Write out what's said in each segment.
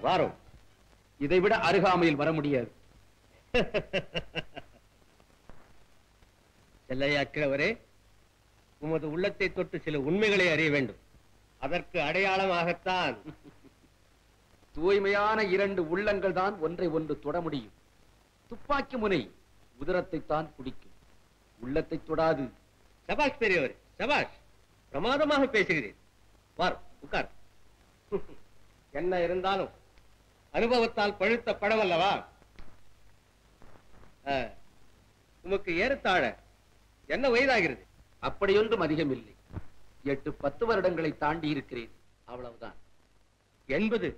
வாரம் இதைவிட அருகாமையில் வர முடியாது. செல்லையாக்கிறவரே, உமது உள்ளத்தை தொட்டு சில உண்மைகளை அறிய வேண்டும். அதற்கு அடையாளமாகத்தான் தூய்மையான 2 உள்ளங்கள் தான் ஒன்றை ஒன்று தொட முடியும். துப்பாக்கி முனை உதரத்தை தான் குடிக்கும், உள்ளத்தை தொடாது. சபாஷ் பெரியவர், சபாஷ். பிரமாதமாக பேசுகிறீர். வார், உட்கார். என்ன இருந்தாலும் அனுபவத்தால் பழுத்த படம் அல்லவா? உமக்கு ஏறத்தாழ என்ன வயதாகிறது? அப்படியொன்றும் அதிகமில்லை. 8-10 வருடங்களை தாண்டி இருக்கிறேன், அவ்வளவுதான். 80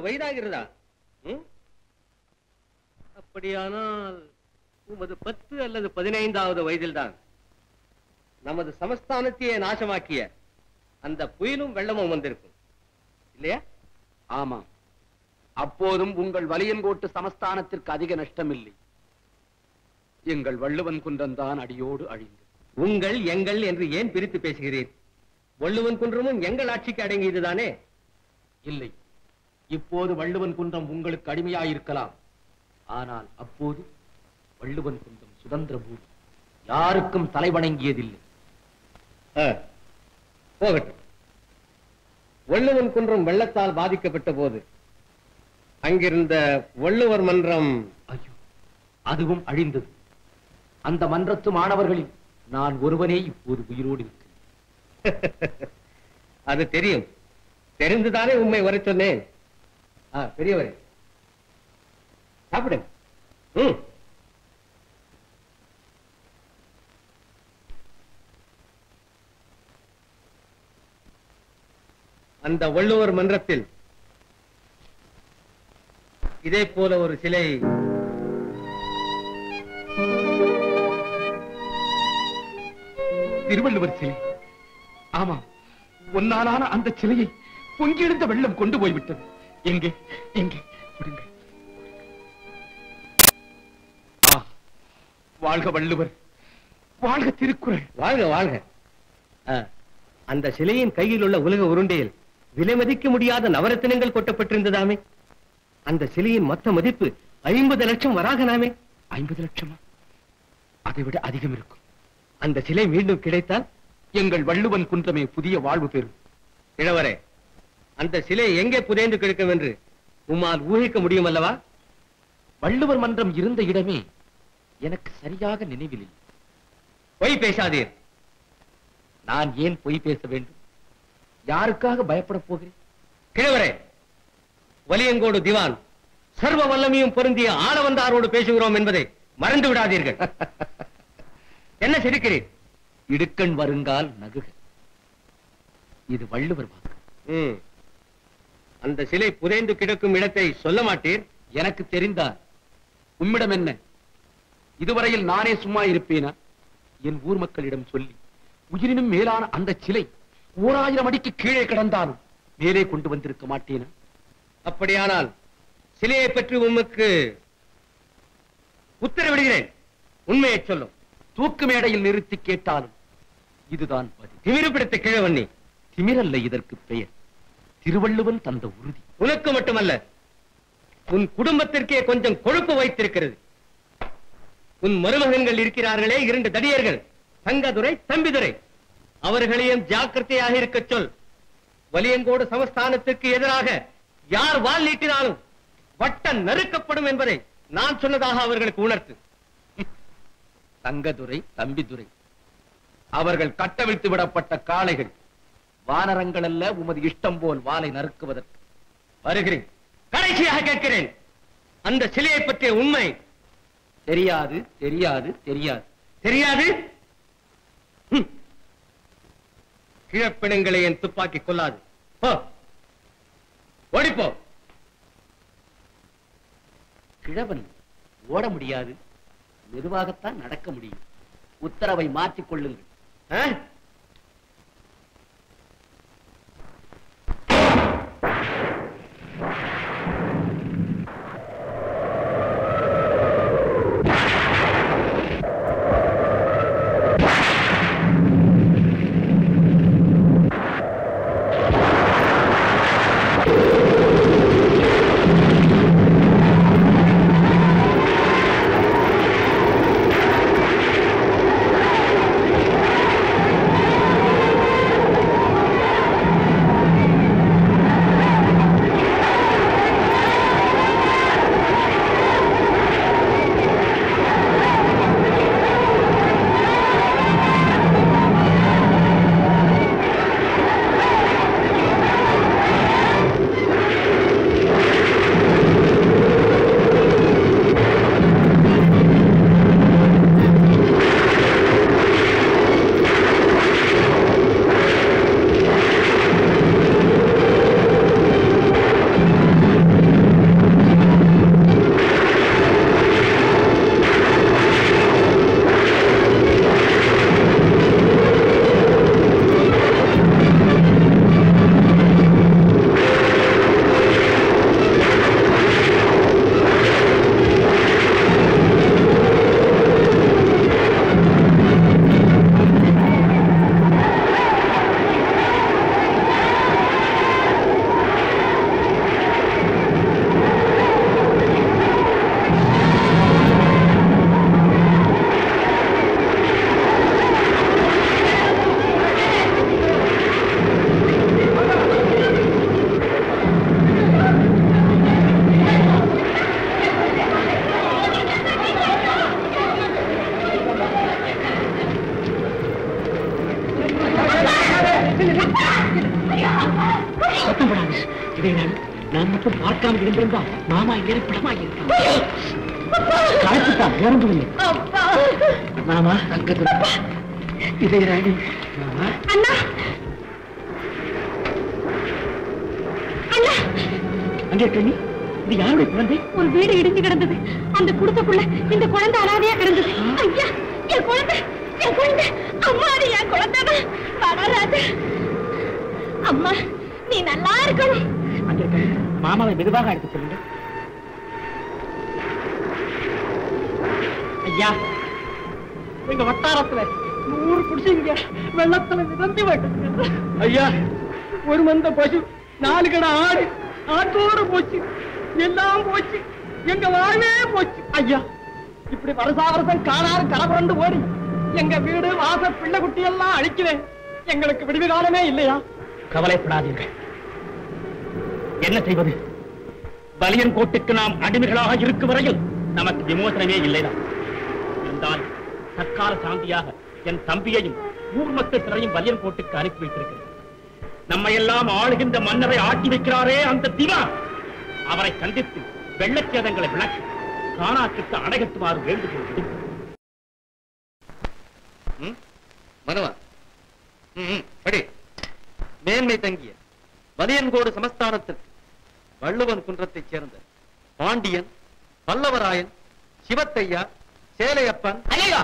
வயதாகிறதா? அப்படியானால் உமது 10 அல்லது 15வது வயதில்தான் நமது சமஸ்தானத்தையே நாசமாக்கிய அந்த புயலும் வெள்ளமும் வந்திருக்கும் இல்லையா? ஆமா, அப்போதும் உங்கள் வலியன்கோட்டு சமஸ்தானத்திற்கு அதிக நஷ்டம் இல்லை. எங்கள் வள்ளுவன் குன்றம் தான் அடியோடு அழிந்தது. உங்கள் எங்கள் என்று ஏன் பிரித்து பேசுகிறீர்? வள்ளுவன் குன்றமும் எங்கள் ஆட்சிக்கு அடங்கியதுதானே? இல்லை, இப்போது வள்ளுவன் குன்றம் உங்களுக்கு அடிமையாயிருக்கலாம். ஆனால் அப்போது வள்ளுவன் குன்றம் சுதந்திர பூமி, யாருக்கும் தலைவணங்கியதில்லை. போகட்டும். வள்ளுவன் குன்றம் வெள்ளத்தால் பாதிக்கப்பட்ட போது அங்கிருந்த வள்ளுவர் மன்றம், ஐயோ, அதுவும் அழிந்தது. அந்த மன்றத்து மாணவர்களில் நான் ஒருவனே இப்போது உயிரோடு இருக்கிறேன். அது தெரியும். தெரிந்துதானே உண்மை வர சொன்னேன். பெரியவரே, சாப்பிடுங்க. அந்த வள்ளுவர் மன்றத்தில் இதே போல ஒரு சிலை திருவள்ளுவர் சிலை. ஆமாம், ஒன்னாலான அந்த சிலையை பொங்கி எழுந்த வெள்ளம் கொண்டு போய்விட்டது. எங்கே எங்கே? வாழ்க வள்ளுவர், வாழ்க திருக்குறள். வாழ்க வாழ்க. அந்த சிலையின் கையில் உள்ள உலக உருண்டையில் விலை மதிக்க முடியாத நவரத்தினங்கள் கொட்டப்பட்டிருந்ததாமே. அந்த சிலையின் மொத்த மதிப்பு 50 லட்சம் வராகனாமே. 50 லட்சமா? அதை விட அதிகம் இருக்கும். அந்த சிலை மீண்டும் கிடைத்தால் எங்கள் வள்ளுவன் குன்றமே புதிய வாழ்வு பெறும். இளவரே, அந்த சிலை எங்கே புதைந்து கிடக்கும் என்று உம்மால் ஊகிக்க முடியும் அல்லவா? வள்ளுவர் மன்றம் இருந்த இடமே எனக்கு சரியாக நினைவில் இல்லை. பொய் பேசாதீர். நான் ஏன் பொய் பேச வேண்டும்? யாருக்காக பயப்பட போகிறேன்? கிழவரே, வலியங்கோடு திவான் சர்வ வல்லமையும் பொருந்திய ஆளவந்தாரோடு பேசுகிறோம் என்பதை மறந்து விடாதீர்கள். என்ன சிரிக்கிறீர்? இடுக்கண் வருங்கால் நகுக. இது வள்ளுவர் வாக்கு. அந்த சிலை புதைந்து கிடக்கும் இடத்தை சொல்ல மாட்டீர்? எனக்கு தெரிந்தால் உம்மிடம் என்ன? இதுவரையில் நானே சும்மா இருப்பேனா? என் ஊர் மக்களிடம் சொல்லி உயிரினும் மேலான அந்த சிலை 1000 அடிக்கு கீழே கிடந்தாலும் மேலே கொண்டு வந்திருக்க மாட்டேனா? அப்படியானால் சிலையை பற்றி உமக்கு உத்தரவிடுகிறேன். உண்மையை சொல்லும். தூக்கு மேடையில் நிறுத்தி கேட்டாலும் இதுதான் பதில். திமிரு பிடித்த கிழவண்ணி. திமிரல்ல இதற்கு பெயர், திருவள்ளுவன் தந்த உறுதி. உனக்கு மட்டுமல்ல, உன் குடும்பத்திற்கே கொஞ்சம் கொழுப்பு வைத்திருக்கிறது. உன் மருமகன்கள் இருக்கிறார்களே, 2 தடியர்கள், தங்கதுரை, தம்பிதுரை, அவர்களையும் ஜாக்கிரதையாக இருக்க சொல். வலியங்கோடு சமஸ்தானத்திற்கு எதிராக யார் வால் நீட்டினாலும் வட்டம் நறுக்கப்படும் என்பதை நான் சொன்னதாக அவர்களுக்கு உணர்த்து. தங்கதுரை, தம்பிதுரை அவர்கள் கட்டவிழ்த்து விடப்பட்ட காளைகள், வானரங்கள் அல்ல உமது இஷ்டம் போல் வாளை நறுக்குவதற்கு. வருகிறேன். கடைசியாக கேட்கிறேன், அந்த சிலையை பற்றிய உண்மை தெரியாது, தெரியாது, தெரியாது. தெரியாது? கிழப்பிணங்களை என் துப்பாக்கி கொள்ளாது. போ, ஓடிப்போ. கிழவன் ஓட முடியாது, மெதுவாகத்தான் நடக்க முடியும். உத்தரவை மாற்றிக் கொள்ளுங்கள். நான் மட்டும் பார்க்காமல் இருந்திருந்தா மாமா இங்கே படமா கலத்துட்டான். இறங்குவில்லை மாமா. இதை ராணி மாமா. அங்கே கண்ணி, இது யாருடைய குழந்தை? ஒரு வீடு இடிஞ்சு கிடந்தது. அந்த குடும்பக்குள்ள இந்த குழந்தை அனாதையா கிடந்தது. ஐயா, என் குழந்தை, என் குழந்தை. அம்மா, அது என் குழந்தை. வராது. அம்மா, நீ நல்லா இருக்கணும். அங்கே கண்ணி, மாமாவை மெதுவாக அழைத்து செல்லுங்க. ஐயா, எங்க வட்டாரத்துல 100 குடிசைங்க வெள்ளத்துல மிதந்து வைக்க. ஐயா, ஒரு மந்த பசு, 4 கடை ஆடு, ஆட்டோட போச்சு, எல்லாம் போச்சு, எங்க வாழ்வே போச்சு. ஐயா, இப்படி வருஷா வருஷம் காணாறு கலபுரண்டு ஓடி எங்க வீடு வாச பிள்ளை குட்டி எல்லாம் அழிக்கிறேன். எங்களுக்கு விடுவி காலமே இல்லையா? கவலைப்படாதீர்கள். என்ன செய்வது? வலியன் கோட்டுக்கு நாம் அடிமைகளாக இருக்கும் வரையில் நமக்கு விமோசனமே இல்லைதான். இருந்தால் தற்கால சாந்தியாக என் தம்பியையும் ஊர் மக்கள் சிலரையும் வலியன் கோட்டுக்கு அனுப்பி வைத்திருக்கிறேன். நம்மை எல்லாம் ஆளுகின்ற மன்னரை ஆட்டி வைக்கிறாரே அந்த திவா, அவரை கண்டித்து வெள்ளச்சேதங்களை விளக்கி காணாக்கிட்டு அணைகட்டுமாறு வேண்டுகோள் விடுக்கும். மனவா, படி. மேன்மை தங்கிய வலியன்கோடு சமஸ்தானத்திற்கு வள்ளுவன் குன்றத்தைச் சேர்ந்த பாண்டியன், பல்லவராயன், சிவத்தையா, சேலையப்பன். ஐயோ,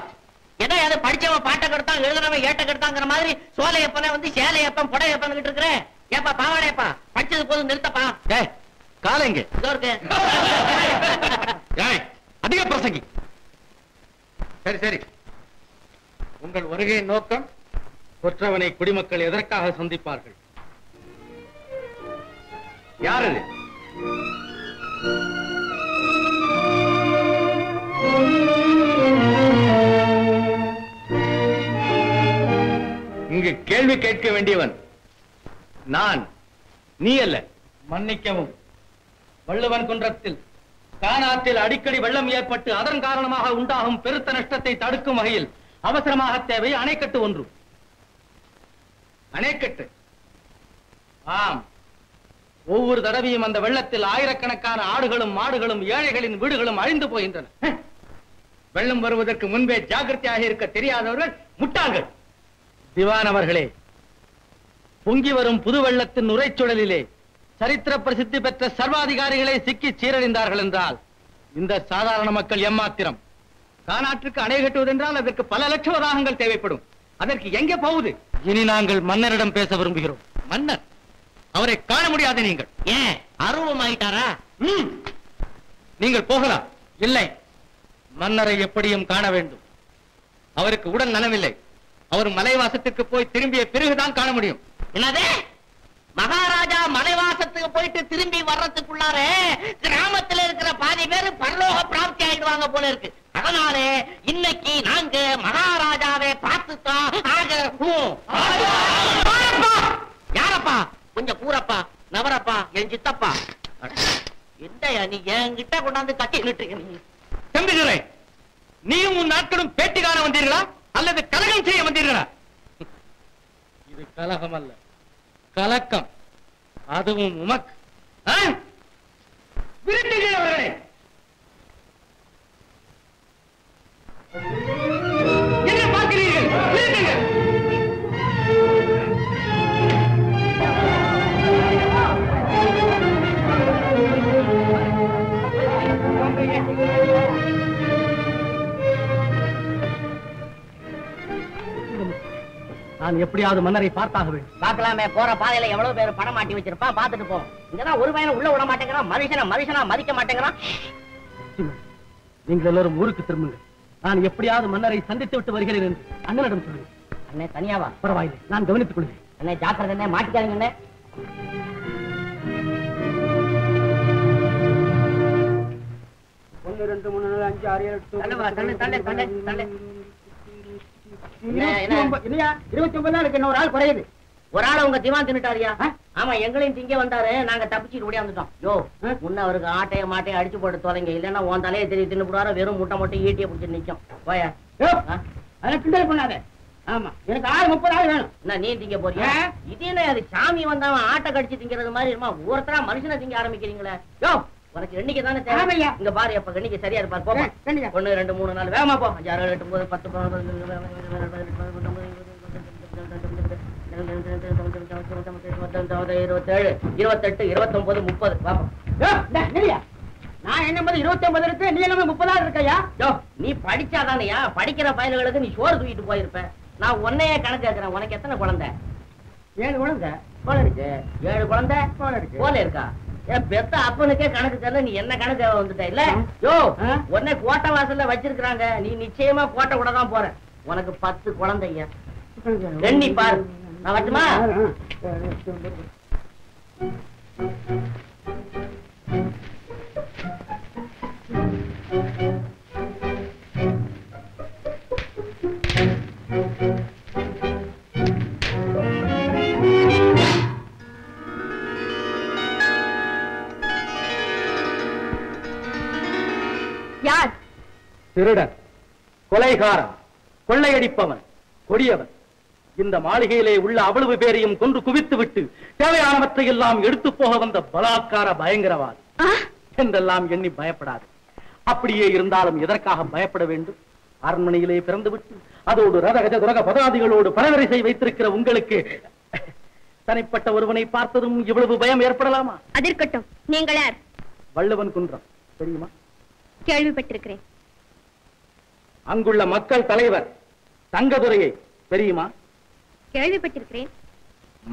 ஏதோ ஏதோ படிச்சவன் பாட்டை கெடுத்தான், எழுதுனவன் ஏட்ட கெடுத்தாங்கிற மாதிரி சோலையப்பனை வந்து சேலையப்பன் புடையப்பன் கிட்டு இருக்கிறேன். ஏப்பா பாவாடையப்பா, படிச்சது போதும் நிறுத்தப்பா. காலைங்க இருக்கு. அதிக பிரசங்கி. சரி சரி, உங்கள் வருகையின் நோக்கம்? கொற்றவனை குடிமக்கள் எதற்காக சந்திப்பார்கள்? யார் இது? இங்கு கேள்வி கேட்க வேண்டியவன் நான், நீ அல்ல. மன்னிக்கவும். வள்ளுவன் குன்றத்தில் கானாற்றில் அடிக்கடி வெள்ளம் ஏற்பட்டு அதன் காரணமாக உண்டாகும் பெருத்த நஷ்டத்தை தடுக்கும் வகையில் அவசரமாக தேவை அணைக்கட்டு ஒன்று. அணைக்கட்டு? ஆம். ஒவ்வொரு தடவையும் அந்த வெள்ளத்தில் ஆயிரக்கணக்கான ஆடுகளும் மாடுகளும் ஏழைகளின் வீடுகளும் அழிந்து போகின்றன. வெள்ளம் வருவதற்கு முன்பே ஜாக்கிரதையாக இருக்க தெரியாதவர்கள் முட்டாள்கள். திவான் அவர்களே, பொங்கி வரும் புது வெள்ளத்தின் நுரைச்சுழலிலே சரித்திர பிரசித்தி பெற்ற சர்வாதிகாரிகளை சிக்கி சீரழிந்தார்கள் என்றால் இந்த சாதாரண மக்கள் எம்மாத்திரம்? கானாற்றுக்கு அணை கட்டுவதென்றால் அதற்கு பல லட்ச வராகங்கள் தேவைப்படும். அதற்கு எங்கே போகுது? இனி நாங்கள் மன்னரிடம் பேச விரும்புகிறோம். மன்னர்? அவரை காண முடியாது. நீங்கள் ஏன் அருவமாயிட்டாரா? நீங்கள் போகலாம். இல்லை, மன்னரை எப்படியும் காண வேண்டும். அவருக்கு உடல் நலமில்லை. அவர் மலைவாசத்திற்கு போய் திரும்பிய பிறகுதான் காண முடியும். என்னது? மகாராஜா மலைவாசத்துக்கு போயிட்டு திரும்பி வர்றதுக்குள்ளாரே கிராமத்துல இருக்கிற பாதி பேரு பரலோக பிராப்தி ஆயிடுவாங்க போல இருக்கு. அதனாலே இன்னைக்கு நாங்க மகாராஜாவை பார்த்துத்தான் யாரப்பா? கொஞ்சம் கூறப்பா, நவரப்பா, என் சித்தப்பா. என்னையா நீ என்கிட்ட கொண்டாந்து கட்டி நிட்டுங்க? நீ தம்பிகளே, நீயும் உன் நாட்களும் பேட்டி காண வந்தீர்களா அல்லது கலகம் செய்ய வந்தீர்களா? இது கலகம் அல்ல, கலக்கம். அதுவும் உமக்கு. விரட்டுங்கள் அவர்களே. என்ன பார்க்கிறீர்கள்? விரட்டுங்கள். நான் எப்படியாவது மன்னரை பார்த்தாக வேண்டும். பார்க்கலாமே, போற பாதையில எவ்வளவு பேர் படம் மாட்டி வச்சிருப்பான், பார்த்துட்டு போ. இங்கதான் ஒரு பையனை உள்ள விட மாட்டேங்கிறான், மனுஷனா மதிக்க மாட்டேங்கிறான். நீங்கள் எல்லோரும் ஊருக்கு திரும்புங்கள். நான் எப்படியாவது மன்னரை சந்தித்து விட்டு வருகிறேன் என்று அண்ணனிடம் சொல்லுங்கள். அண்ணே தனியாவா? பரவாயில்லை, நான் கவனித்துக் கொள்கிறேன். அண்ணே ஜாக்கிரதை, மாட்டிக்காதீங்க அண்ணே. 1 2 3 4 5 6 7 தள்ளு. 29 இருக்கு. இன்னொரு ஆள் குறையுது. ஒரு ஆள் உங்க திவான் தின்னுட்டாரியா? ஆமா, எங்களையும் திங்க வந்தாரு. நாங்க தப்பிச்சுட்டு ஓடியாந்துட்டோம். யோ, முன்ன அவருக்கு ஆட்டைய மாட்டையை அடிச்சு போட்டு தொலைங்க, இல்லன்னா உன் தலையை தெரிய தின்னு போடுவார. வெறும் முட்டை மட்டும் ஈட்டியை பிடிச்சி நிக்கும். போயா அதை கிண்டல் பண்ணாத. ஆமா, எனக்கு 30 ஆள் வேணும். என்ன நீ திங்க போறியா? இது என்ன, அது சாமி வந்தவன் ஆட்டை கடிச்சு திங்கிறது மாதிரி இருமா. ஒருத்தரா மனுஷனை திங்க ஆரம்பிக்கிறீங்களே. யோ, உனக்கு எண்ணிக்கை தானே தேவை. இங்க பாரு, அப்ப எண்ணிக்கை சரியா இருப்பாரு. போப்பா. 1 2 3 4 வேகமா போ. 5 6 7 8 9 10 27 28 29 30 பாப்பா. நான் என்ன 29 இருக்கு, நீ என்ன 30 இருக்கையா? நீ படிச்சாதானையா? படிக்கிற பயல்களுக்கு நீ சோறு தூக்கிட்டு போயிருப்ப. நான் உன்னையே கணக்கு கேட்கிறேன். உனக்கு எத்தனை குழந்தை? 7 குழந்தை போல இருக்கு. 7 குழந்தை போல இருக்கா? என் பெத்த அப்பனுக்கே கணக்கு தெரியல, நீ என்ன கணக்கு வந்துட்ட? இல்ல யோ, உன்னை கோட்டை வாசல்ல வச்சிருக்காங்க. நீ நிச்சயமா கோட்டை கூட தான் போற. உனக்கு 10 குழந்தைங்க. எண்ணி பாரு. நான் வச்சுமா? யார்? திருடன், கொலைகாரன், கொள்ளையடிப்பவன், கொடியவன். இந்த மாளிகையிலே உள்ள அவ்வளவு பேரையும் கொன்று குவித்து விட்டு தேவையானவற்றை எல்லாம் எடுத்து போக வந்த பலாத்கார பயங்கரவாதி என்றெல்லாம் எண்ணி பயப்படாது. அப்படியே இருந்தாலும் எதற்காக பயப்பட வேண்டும்? அரண்மனையிலே பிறந்து விட்டு அதோடு ரதகஜ துரக பதாதிகளோடு பலவரிசை வைத்திருக்கிற உங்களுக்கு தனிப்பட்ட ஒருவனை பார்த்ததும் இவ்வளவு பயம் ஏற்படலாமா? அதிர்கட்டும். நீங்கள் யார்? வள்ளுவன் குன்றம் தெரியுமா? கேள்விப்பட்டிருக்கிறேன். அங்குள்ள மக்கள் தலைவர் தங்கதுரையை தெரியுமா? கேள்விப்பட்டிருக்கிறேன்.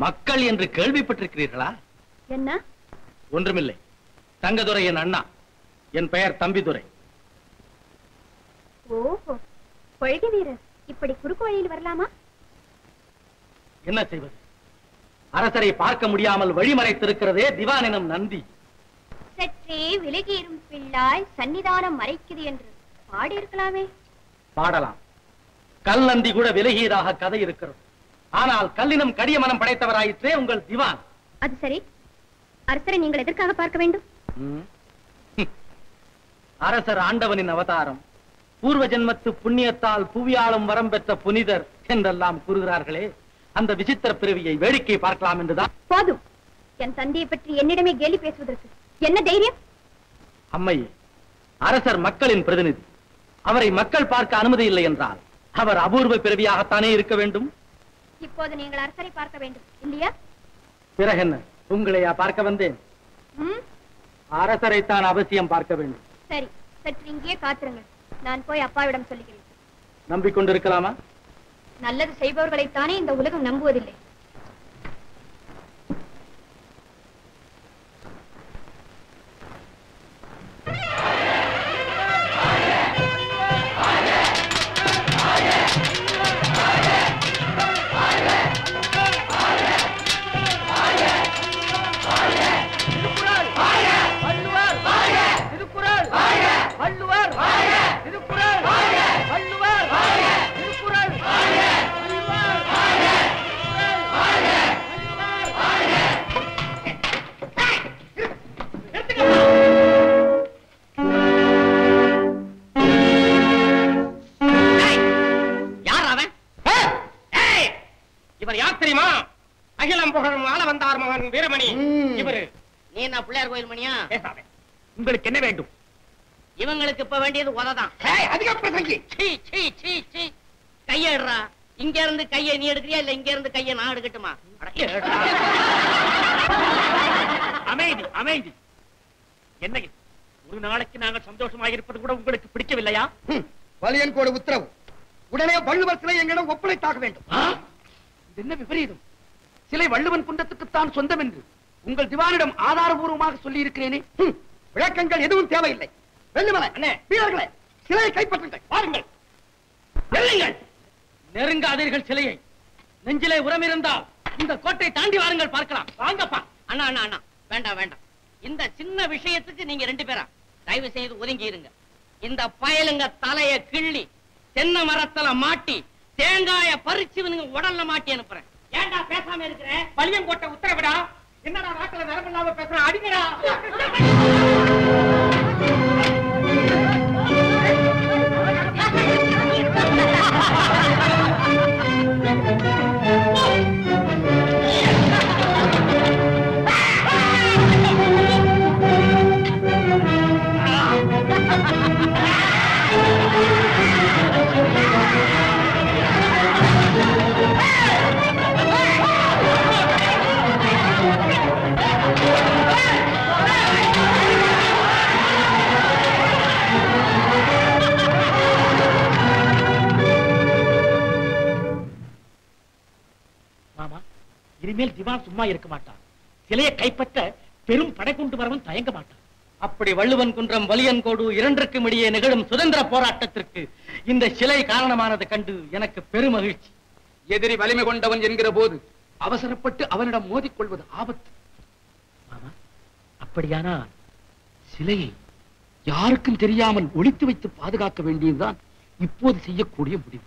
மக்கள் என்று கேள்விப்பட்டிருக்கிறீர்களா? என்ன? ஒன்றுமில்லை. தங்கதுரை என் அண்ணா. என் பெயர் தம்பிதுரை. ஓஹோ, கொள்கை வீரர். இப்படி குறுக்கு வழியில் வரலாமா? என்ன செய்வது? அரசரை பார்க்க முடியாமல் வழிமறைத்திருக்கிறதே திவான் எனும் நந்தி. சற்றே விலகியும் பிள்ளாய் சன்னிதானம் மறைக்குது என்று பாடியிருக்கலாமே. பாடலாம். கல் நந்தி கூட விலகியதாக கதை இருக்கிறது. ஆனால் கல்லினம் கடிய மனம் படைத்தவராயிற்றே உங்கள் திவான். அது சரி, அரசரை நீங்கள் எதற்காக பார்க்க வேண்டும்? அரசர் ஆண்டவனின் அவதாரம், பூர்வ ஜென்மத்து புண்ணியத்தால் புவியாளும் வரம் பெற்ற புனிதர் என்றெல்லாம் கூறுகிறார்களே, அந்த விசித்திர பிறவியை வேடிக்கை பார்க்கலாம் என்றுதான். போதும், என் தந்தையை பற்றி என்னிடமே கேலி பேசுவதற்கு என்ன தைரியம்? அம்மையே, அரசர் மக்களின் பிரதிநிதி. அவரை மக்கள் பார்க்க அனுமதி இல்லை என்றால் அவர் அபூர்வ பிறவியாகத்தானே இருக்க வேண்டும். இப்போது நீங்கள் அரசரை பார்க்க வேண்டும் இல்லையா? பிறகு என்ன, உங்களையா பார்க்க வந்தேன்? அரசரைத்தான் அவசியம் பார்க்க வேண்டும். சரி, சற்று இங்கே காத்திருங்கள். நான் போய் அப்பாவிடம் சொல்லுகிறேன். நம்பிக்கொண்டிருக்கலாமா? நல்லது செய்பவர்களைத்தானே இந்த உலகம் நம்புவதில்லை. உங்களுக்கு என்ன வேண்டும்? இவங்களுக்கு இப்ப வேண்டியது உததான். கையடுறா. இங்க இருந்து கையை நீ எடுக்கிறியா இல்ல இங்க இருந்து கையை நான் எடுக்கட்டுமா? அமைதி, அமைதி. என்ன ஒரு நாளைக்கு நாங்கள் சந்தோஷமாக இருப்பது கூட உங்களுக்கு பிடிக்கவில்லையா? வலியன்கோடு உத்தரவு. உடனே வள்ளுவர் சிலை எங்களிடம் ஒப்படைத்தாக வேண்டும். என்ன விபரீதம்! சிலை வள்ளுவன் குண்டத்துக்குத்தான் சொந்தம் என்று உங்கள் திவானிடம் ஆதாரபூர்வமாக சொல்லி இருக்கிறேனே. விளக்கங்கள் எதுவும் தேவையில்லை. வெள்ளுமலை வீரர்களே, சிலையை கைப்பற்றுங்கள். வாருங்கள், வெல்லுங்கள். நெருங்காதீர்கள் சிலையை. நெஞ்சிலே உரம் இருந்தால் இந்த கோட்டை தாண்டி வாருங்கள், பார்க்கலாம். வாங்கப்பா. அண்ணா அண்ணா அண்ணா, வேண்டாம் வேண்டாம். இந்த சின்ன விஷயத்துக்கு நீங்க 2 பேரா தயவு செய்து ஒதுங்கி இருங்க. இந்த பயலுங்க தலைய கிள்ளி தென்னை மரத்துல மாட்டி தேங்காய பறிச்சு உடல்ல மாட்டி அனுப்புறேன். ஏண்டா பேசாம இருக்கிறேன்? வலியங்கோட்டை உத்தரவிடா. என்னடா நாட்டுல நரம்பில்லாம பேசுற? அடிங்கடா. இனிமேல் திவான் சும்மா இருக்க மாட்டான். சிலையை கைப்பற்ற பெரும் படை கொண்டு வரவன் தயங்க மாட்டான். அப்படி வள்ளுவன் குன்றம் வலியன்கோடு இரண்டிற்கும் இடையே நிகழும் சுதந்திர போராட்டத்திற்கு இந்த சிலை காரணமானது கண்டு எனக்கு பெரும் மகிழ்ச்சி. எதிரி வலிமை கொண்டவன் என்கிற போது அவசரப்பட்டு அவனிடம் மோதிக்கொள்வது ஆபத்து. அப்படியானா சிலையை யாருக்கும் தெரியாமல் ஒளித்து வைத்து பாதுகாக்க வேண்டியதுதான் இப்போது செய்யக்கூடிய முடிவு.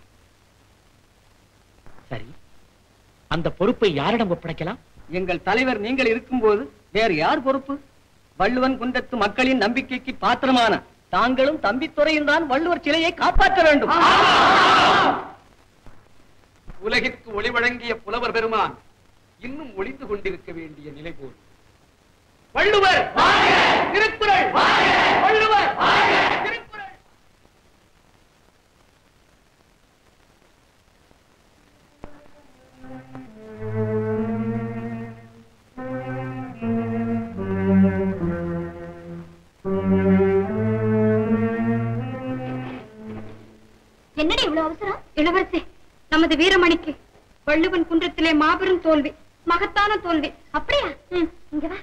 சரி, அந்த பொறுப்பை யாரிடம் ஒப்படைக்கலாம்? எங்கள் தலைவர் நீங்கள் இருக்கும்போது வேறு யார் பொறுப்பு? வள்ளுவன் குன்றத்து மக்களின் நம்பிக்கைக்கு பாத்திரமான தாங்களும் தம்பித்துறையும் தான் வள்ளுவர் சிலையை காப்பாற்ற வேண்டும். உலகிற்கு ஒளி வழங்கிய புலவர் பெருமான் இன்னும் ஒளிந்து கொண்டிருக்க வேண்டிய நிலை போல். வள்ளுவர் திருக்குறள், வள்ளுவர் திருக்குறள். என்னடி இவ்வளவு அவசரம்? இளவரசே, நமது வீரமணிக்கு வள்ளுவன் குன்றத்திலே மாபெரும் தோல்வி, மகத்தான தோல்வி. அப்படியா? இங்க வா.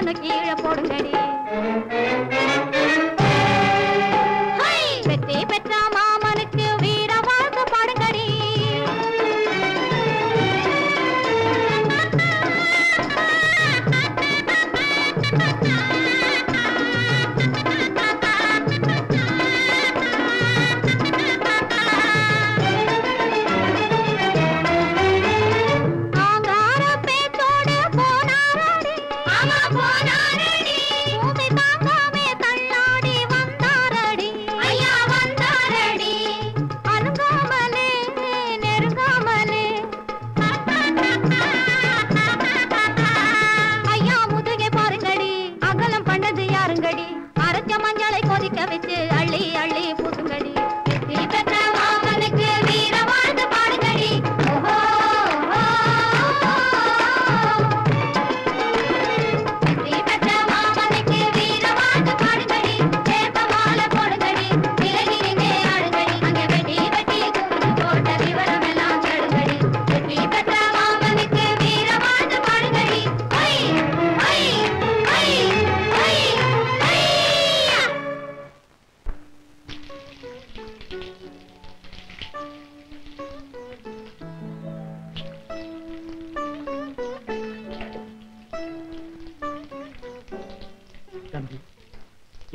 ஒண்ணு கீழே போடுங்கடி. வெற்றி பெற்ற மாமனுக்கு வீர வாழ்த்து பாடுங்கடி.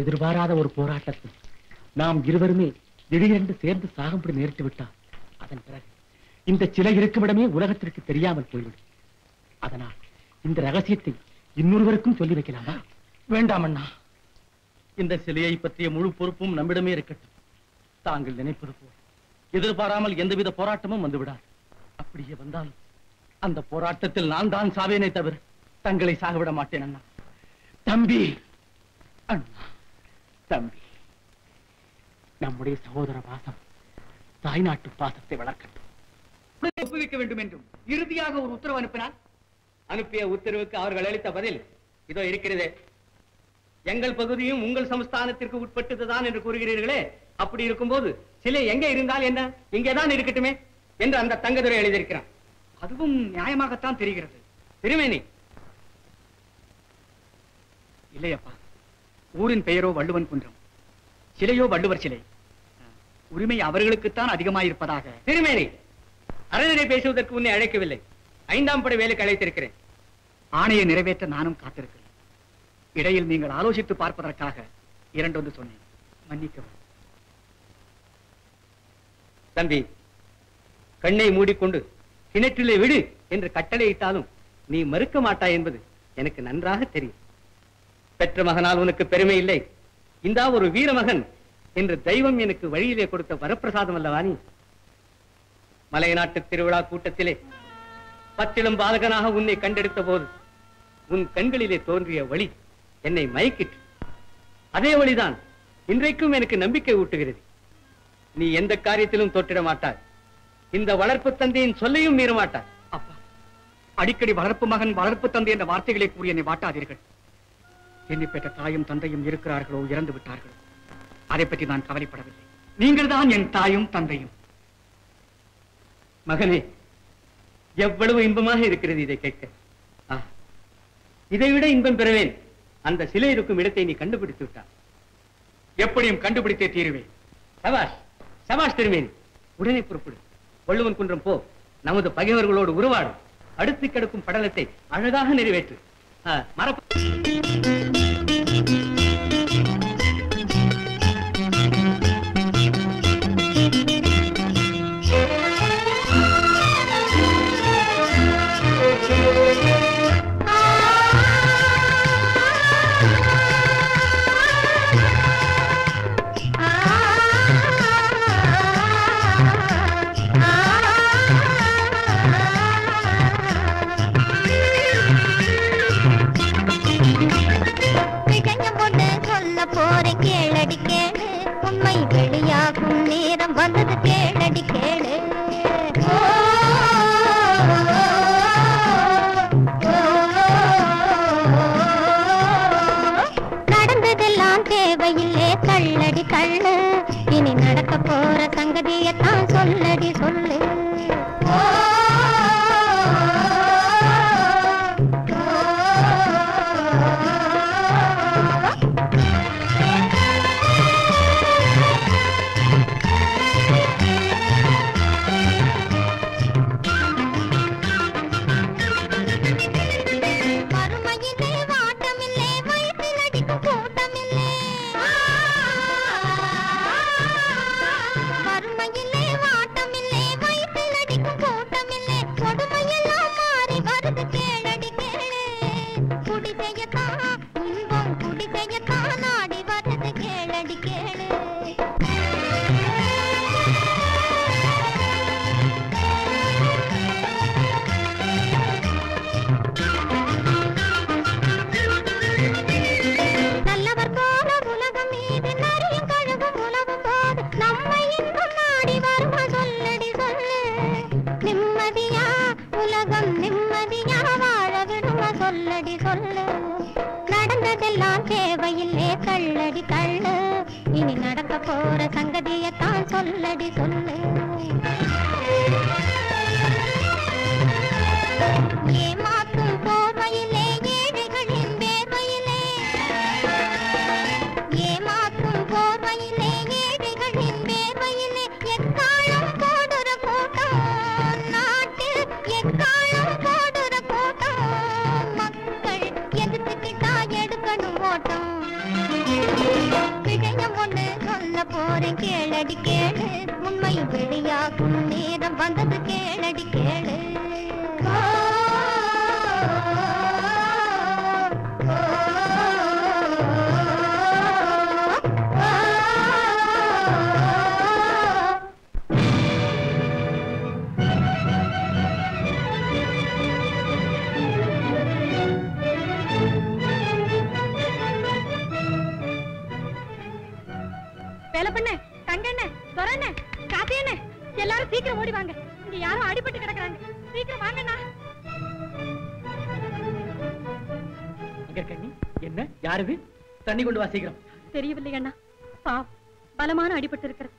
எதிர்பாராத ஒரு போராட்டத்தில் நாம் இருவருமே திடீரென்று சேர்ந்து சாகும்படி நேரிட்டு விட்டார். அதன் பிறகு இந்த சிலை இருக்குமிடமே உலகத்திற்கு தெரியாமல் போய்விடும். அதனால் இந்த ரகசியத்தை இன்னொருவருக்கும் சொல்லி வைக்கலாமா? வேண்டாம் அண்ணா. இந்த சிலையை பற்றிய முழு பொறுப்பும் நம்மிடமே இருக்கட்டும். தாங்கள் நினைப்பது போல் எதிர்பாராமல் எந்தவித போராட்டமும் வந்துவிடாது. அப்படியே வந்தாலும் அந்த போராட்டத்தில் நான் தான் சாவேனே தவிர தங்களை சாகவிட மாட்டேன் அண்ணா. தம்பி, அண்ணா, தம்பி, நம்முடைய சகோதர பாசம் தாய்நாட்டு பாசத்தை வளர்க்கட்டும். ஒப்புவிக்க வேண்டும் என்றும் இறுதியாக ஒரு உத்தரவு அனுப்பினார். அனுப்பிய உத்தரவுக்கு அவர்கள் அளித்த பதில் இதோ இருக்கிறதே. எங்கள் பகுதியும் உங்கள் சமஸ்தானத்திற்கு உட்பட்டதுதான் என்று கூறுகிறீர்களே, அப்படி இருக்கும்போது சிலை எங்கே இருந்தால் என்ன, இங்கேதான் இருக்கட்டுமே என்று அந்த தங்கதுரை எழுதியிருக்கிறான். அதுவும் நியாயமாகத்தான் தெரிகிறது. திருமேனி இல்லையப்பா, ஊரின் பெயரோ வள்ளுவன் குன்றம், சிலையோ வள்ளுவர் சிலை. உரிமை அவர்களுக்குத்தான் அதிகமாயிருப்பதாக. திருமேனி, அறநடை பேசுவதற்கு உன்னை அழைக்கவில்லை, 5ஆம் படை வேலைக்கு அழைத்திருக்கிறேன். ஆணையை நிறைவேற்ற நானும் காத்திருக்கிறேன். இடையில் நீங்கள் ஆலோசித்து பார்ப்பதற்காக இரண்டொன்று சொன்னேன், மன்னிக்கவும். தம்பி, கண்ணை மூடிக்கொண்டு கிணற்றிலே விடு என்று கட்டளையிட்டாலும் நீ மறுக்க மாட்டாய் என்பது எனக்கு நன்றாக தெரியும். பெற்ற மகனால் உனக்கு பெருமை இல்லை, இந்தா ஒரு வீரமகன் என்று தெய்வம் எனக்கு வழியிலே கொடுத்த வரப்பிரசாதம் அல்லவா நீ? மலை நாட்டு திருவிழா கூட்டத்திலே பச்சிளம் பாலகனாக உன்னை கண்டெடுத்த போது உன் கண்களிலே தோன்றிய வழி என்னை மயக்கிற்று. அதே வழிதான் இன்றைக்கும் எனக்கு நம்பிக்கை ஊட்டுகிறது. நீ எந்த காரியத்திலும் தோற்றிட மாட்டாய், இந்த வளர்ப்பு தந்தையின் சொல்லையும் மீற மாட்டாய். அப்பா, அடிக்கடி வளர்ப்பு மகன் வளர்ப்பு தந்தை என்ற வார்த்தைகளை கூறி என்னை வாட்டாதீர்கள். என்னை பெற்ற தாயும் தந்தையும் இருக்கிறார்களோ இறந்து விட்டார்களோ, அதை பற்றி நான் கவலைப்படவில்லை. நீங்கள் தான் என் தாயும் தந்தையும். மகனே, எவ்வளவு இன்பமாக இருக்கிறது இதை கேட்க. இதைவிட இன்பம் பெறுவேன். அந்த சிலை இருக்கும் இடத்தை நீ கண்டுபிடித்து விட்டாய். எப்படியும் கண்டுபிடித்தே தீருவேன். சபாஷ், சபாஷ் திருமேனி. உடனே புறப்படு, வள்ளுவன் குன்றம் போ, நமது பகைவர்களோடு உருவாடும், அடுத்து கிடக்கும் படலத்தை அழகாக நிறைவேற்று. செய்யத்தான் இன்பம் குடி செய்யத்தான் நாடி வருது கேளடி கேளு. நல்லவர் போல உலகம் மீது நிறைய கழுகும் உலகம் போது நம்மை இன்பம் நாடி வருமா சொல்லடி சொல்லு. நிம்மதியா உலகம் நிம்மதியா வாழ விடுமா சொல்லடி சொல்லு. நடந்ததெல்லாம் தேவையில்லே தள்ளடி தள்ளு. இனி நடக்க போற சங்கதியத்தான் சொல்லடி சொல்லு. ஏமாத்தும் போர்வையிலே ஏழைகளின் வேர்வையிலே ஏமாத்தும் போர்வையிலே ஏழைகளின் வேர்வையிலே எக்காலம் போடுற கூட்டம் நாட்டில் எக்காலம் போடுற கூட்டம். மக்கள் எதிர்த்துக்கிட்டா எடுக்கணும் ஓட்டம். விஷயம் ஒண்ணு சொல்ல போறேன் கேளடி கேளு. உண்மையும் வெளியாகும் நேரம் வந்தது கேளடி கேளு. வேலை பண்ண தங்கண்ண துறண்ண காத்தியண்ண எல்லாரும் சீக்கிரம் ஓடி வாங்க. இங்க யாரும் அடிபட்டு கிடக்குறாங்க. சீக்கிரம் வாங்கண்ணா. கண்ணி என்ன யாரு தண்ணி கொண்டு வா சீக்கிரம். தெரியவில்லை அண்ணா. பாவம் பலமான அடிபட்டு இருக்கிறது.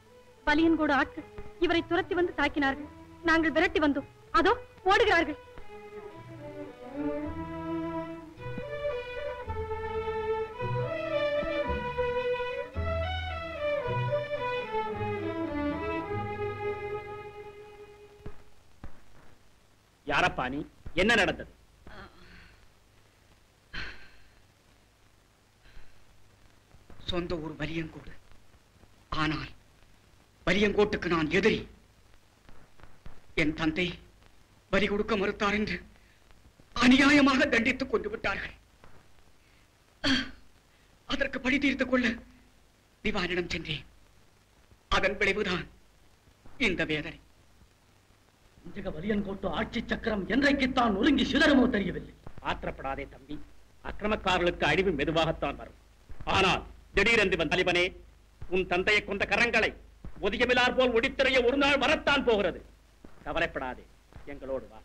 பலியன் கூட ஆட்கள் இவரை துரத்தி வந்து தாக்கினார்கள். நாங்கள் விரட்டி வந்தோம். அதோ ஓடுகிறார்கள். யாரப்பா நீ? என்ன நடந்தது? சொந்த ஊர் வலியங்கோடு. ஆனால் வலியங்கோட்டுக்கு நான் எதிரி. என் தந்தை வரி கொடுக்க மறுத்தார் என்று அநியாயமாக தண்டித்துக் கொண்டு விட்டார்கள். அதற்கு பழி தீர்த்துக் கொள்ள திவானிடம் சென்றேன். அதன் விளைவுதான் இந்த வேதனை. இந்த வலியன்கோட்டு ஆட்சி சக்கரம் என்றைக்குத்தான் ஒருங்கி சிதறமோ தெரியவில்லை. ஆத்திரப்படாதே தம்பி. அக்கிரமக்காரர்களுக்கு அழிவு மெதுவாகத்தான் வரும். ஆனால் திடீரென்று வந்த தலைவனே, உன் தந்தையை கொண்ட கரங்களை ஒதியமிலார் போல் ஒடித்திரைய ஒரு நாள் வரத்தான் போகிறது. கவலைப்படாதே, எங்களோடு வா.